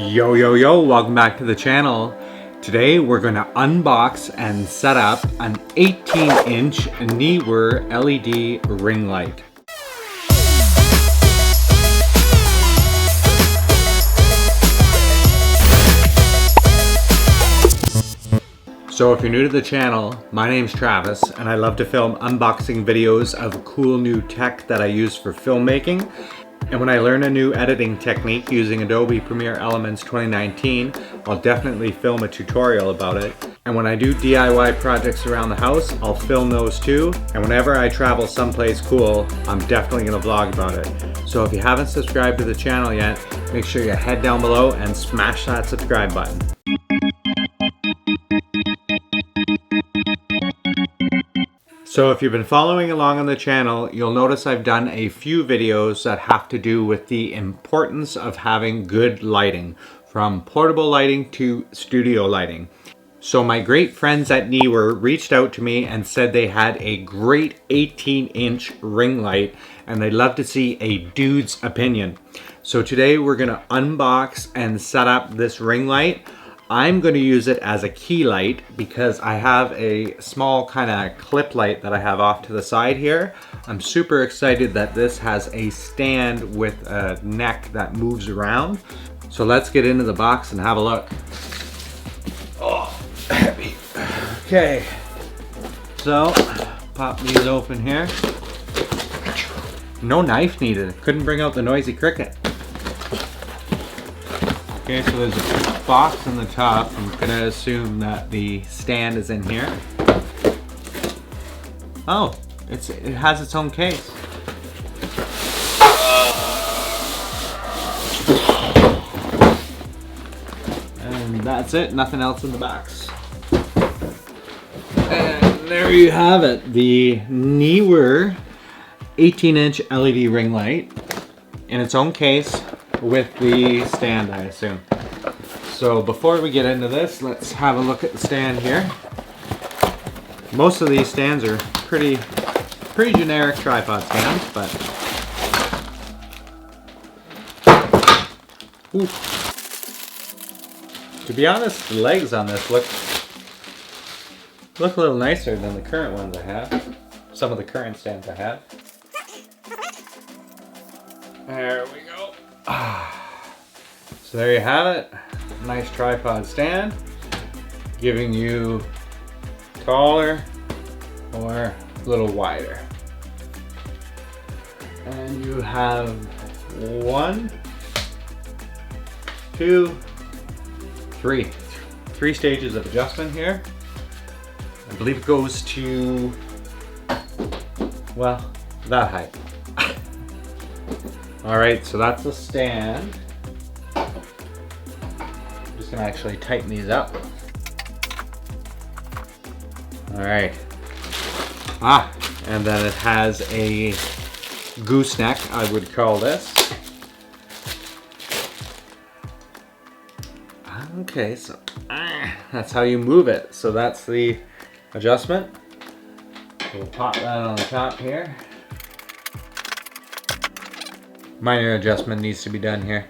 Yo, yo, yo, welcome back to the channel. Today we're going to unbox and set up an 18-inch Neewer LED ring light. So if you're new to the channel, my name's Travis and I love to film unboxing videos of cool new tech that I use for filmmaking. And when I learn a new editing technique using Adobe Premiere Elements 2019, I'll definitely film a tutorial about it. And when I do DIY projects around the house, I'll film those too. And whenever I travel someplace cool, I'm definitely gonna vlog about it. So if you haven't subscribed to the channel yet, make sure you head down below and smash that subscribe button. So if you've been following along on the channel, you'll notice I've done a few videos that have to do with the importance of having good lighting, from portable lighting to studio lighting. So my great friends at Neewer reached out to me and said they had a great 18-inch ring light and they'd love to see a dude's opinion. So today we're gonna unbox and set up this ring light. I'm going to use it as a key light because I have a small kind of clip light that I have off to the side here. I'm super excited that this has a stand with a neck that moves around. So let's get into the box and have a look. Oh, heavy. Okay. So, pop these open here. No knife needed. Couldn't bring out the noisy cricket. Okay, so there's a box on the top. I'm gonna assume that the stand is in here. Oh, it has its own case. And that's it, nothing else in the box. And there you have it, the Neewer 18-inch LED ring light in its own case with the stand, I assume. So before we get into this, let's have a look at the stand here. Most of these stands are pretty generic tripod stands, but ooh. To be honest, the legs on this look a little nicer than the current ones I have. Some of the current stands I have. There we go. So there you have it. Nice tripod stand, giving you taller or a little wider. And you have 1, 2, 3. 3 stages of adjustment here. I believe it goes to, well, that height. All right, so that's the stand. I'm gonna actually tighten these up. All right. And then it has a gooseneck, I would call this. Okay, so that's how you move it. So that's the adjustment. We'll pop that on the top here. Minor adjustment needs to be done here.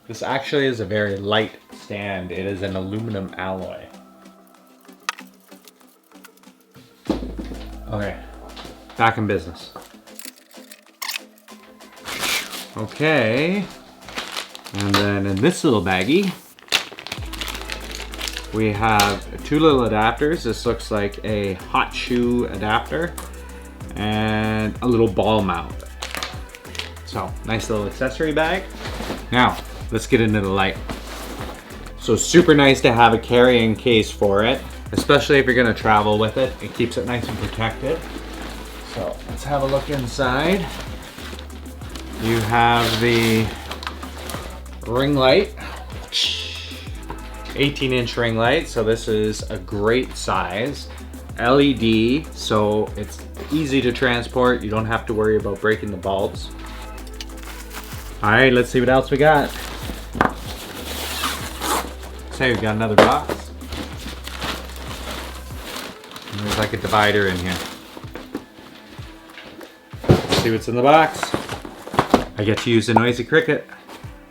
This actually is a very light stand. It is an aluminum alloy. Okay, back in business. Okay, and then in this little baggie, we have 2 little adapters. This looks like a hot shoe adapter and a little ball mount. So, nice little accessory bag. Now, let's get into the light. So super nice to have a carrying case for it, especially if you're gonna travel with it. It keeps it nice and protected. So let's have a look inside. You have the ring light, 18-inch ring light. So this is a great size. LED, so it's easy to transport. You don't have to worry about breaking the bulbs. All right, let's see what else we got. Say we've got another box. And there's like a divider in here. Let's see what's in the box. I get to use the noisy cricket.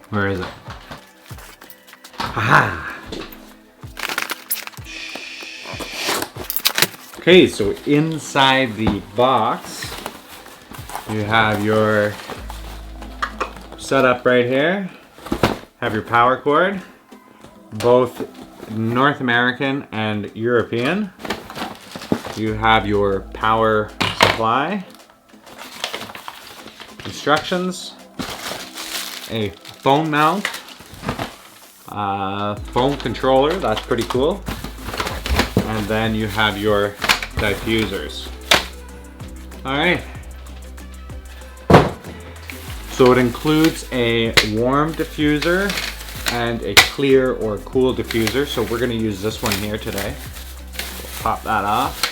Where is it? Aha! Okay, so inside the box, you have your setup right here. Have your power cord, both North American and European. You have your power supply, instructions, a phone mount, phone controller, that's pretty cool. And then you have your diffusers. All right. So it includes a warm diffuser and a clear or cool diffuser. So we're gonna use this one here today. We'll pop that off.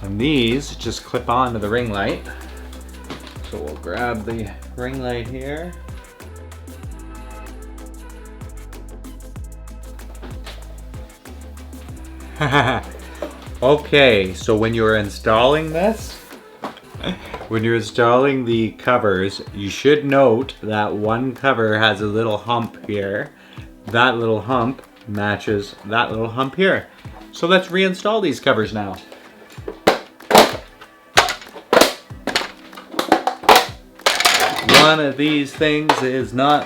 And these just clip on to the ring light. So we'll grab the ring light here. Okay, so when you're installing this, when you're installing the covers, you should note that one cover has a little hump here. That little hump matches that little hump here. So let's reinstall these covers now. One of these things is not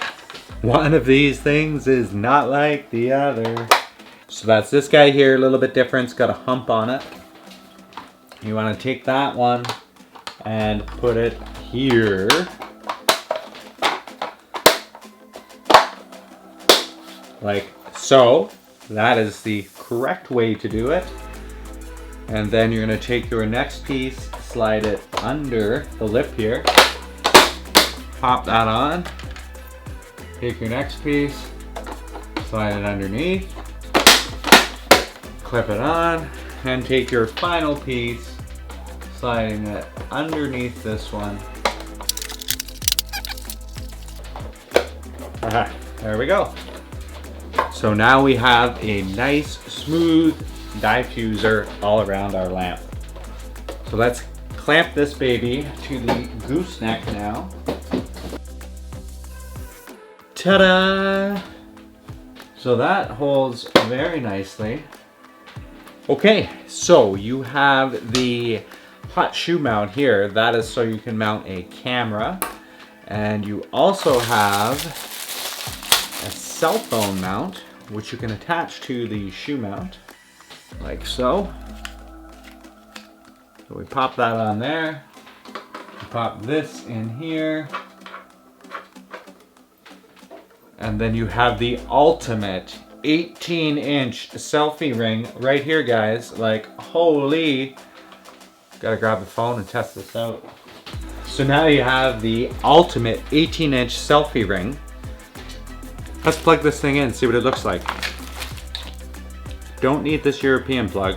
like the other. So that's this guy here, a little bit different. It's got a hump on it. You want to take that one and put it here. Like so. That is the correct way to do it. And then you're going to take your next piece, slide it under the lip here. Pop that on. Take your next piece, slide it underneath. Clip it on, and take your final piece, sliding it underneath this one. Aha, there we go. So now we have a nice, smooth diffuser all around our lamp. So let's clamp this baby to the gooseneck now. Ta-da! So that holds very nicely. Okay, so you have the hot shoe mount here. That is so you can mount a camera. And you also have a cell phone mount, which you can attach to the shoe mount, like so. So we pop that on there. We pop this in here. And then you have the ultimate 18-inch selfie ring right here, guys. Like, holy. Gotta grab the phone and test this out. So now you have the ultimate 18-inch selfie ring. Let's plug this thing in, see what it looks like. Don't need this European plug.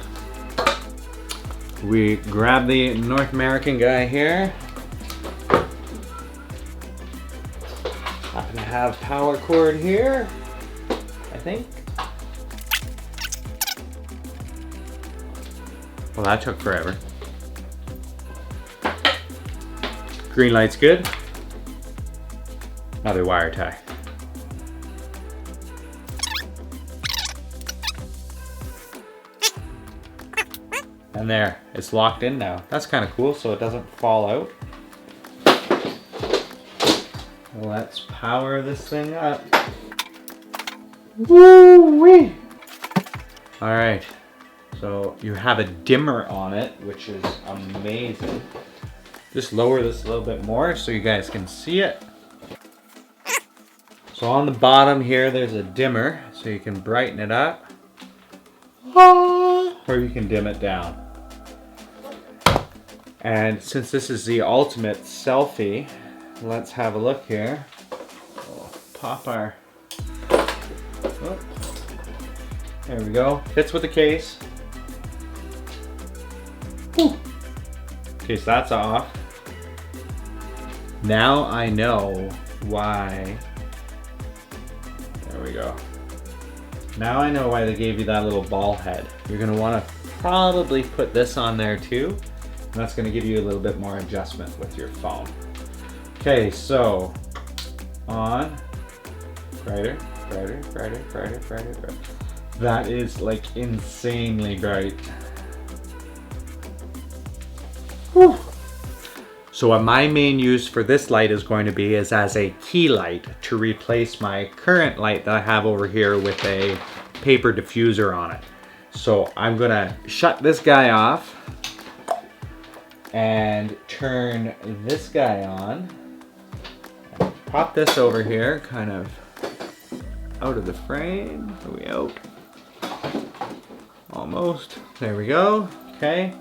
We grab the North American guy here. Happen to have power cord here, I think. Well, that took forever. Green light's good. Another wire tie. And there, it's locked in now. That's kind of cool, so it doesn't fall out. Let's power this thing up. Woo-wee! All right, so you have a dimmer on it, which is amazing. Just lower this a little bit more so you guys can see it. So on the bottom here, there's a dimmer, so you can brighten it up, or you can dim it down. And since this is the ultimate selfie, let's have a look here. We'll pop our, oh, there we go. Fits with the case. Whew. Okay, so that's off. Now I know why. There we go. Now I know why they gave you that little ball head. You're gonna wanna probably put this on there too. And that's going to give you a little bit more adjustment with your phone. Okay, so on, brighter, brighter, brighter, brighter, brighter, brighter. That is like insanely bright. Whew. So what my main use for this light is going to be is as a key light to replace my current light that I have over here with a paper diffuser on it. So I'm gonna shut this guy off and turn this guy on. Pop this over here, kind of out of the frame. Are we out? Almost. There we go. Okay.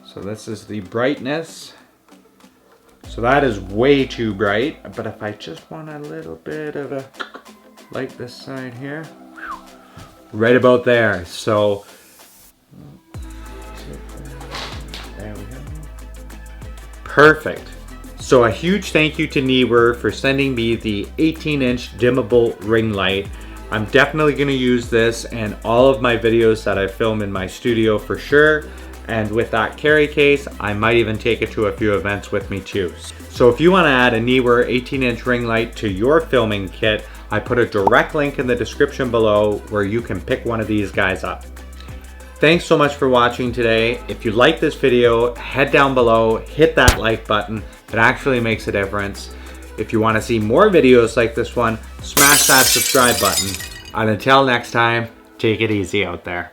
So this is the brightness. So that is way too bright. But if I just want a little bit of a light this side here, right about there. So there we go. Perfect. So a huge thank you to Neewer for sending me the 18-inch dimmable ring light. I'm definitely going to use this in all of my videos that I film in my studio for sure. And with that carry case, I might even take it to a few events with me too. So if you want to add a Neewer 18-inch ring light to your filming kit, I put a direct link in the description below where you can pick one of these guys up. Thanks so much for watching today. If you like this video, head down below, hit that like button. It actually makes a difference. If you want to see more videos like this one, smash that subscribe button. And until next time, take it easy out there.